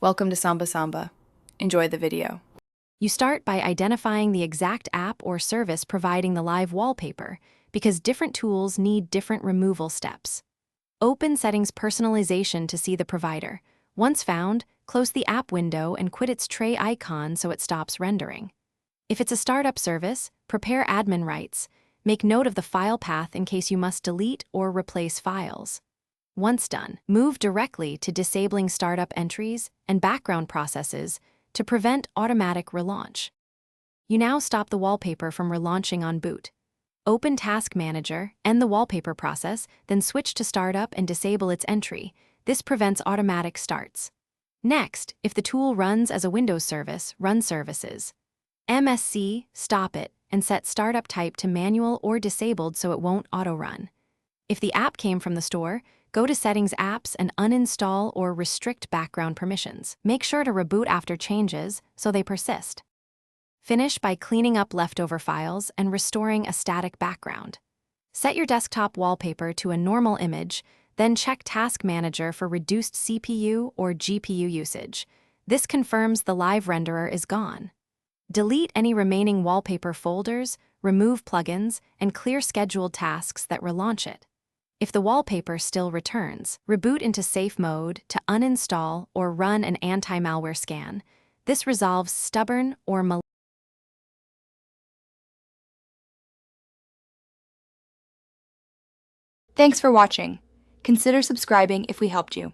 Welcome to Samba Samba. Enjoy the video. You start by identifying the exact app or service providing the live wallpaper, because different tools need different removal steps. Open Settings Personalization to see the provider. Once found, close the app window and quit its tray icon so it stops rendering. If it's a startup service, prepare admin rights. Make note of the file path in case you must delete or replace files. Once done, move directly to disabling startup entries and background processes to prevent automatic relaunch. You now stop the wallpaper from relaunching on boot. Open Task Manager, end the wallpaper process, then switch to Startup and disable its entry. This prevents automatic starts. Next, if the tool runs as a Windows service, run Services. MSC, stop it, and set Startup type to manual or disabled so it won't auto-run. If the app came from the store, go to Settings Apps and uninstall or restrict background permissions. Make sure to reboot after changes so they persist. Finish by cleaning up leftover files and restoring a static background. Set your desktop wallpaper to a normal image, then check Task Manager for reduced CPU or GPU usage. This confirms the live renderer is gone. Delete any remaining wallpaper folders, remove plugins, and clear scheduled tasks that relaunch it. If the wallpaper still returns, reboot into safe mode to uninstall or run an anti-malware scan. This resolves stubborn or malicious. Thanks for watching. Consider subscribing if we helped you.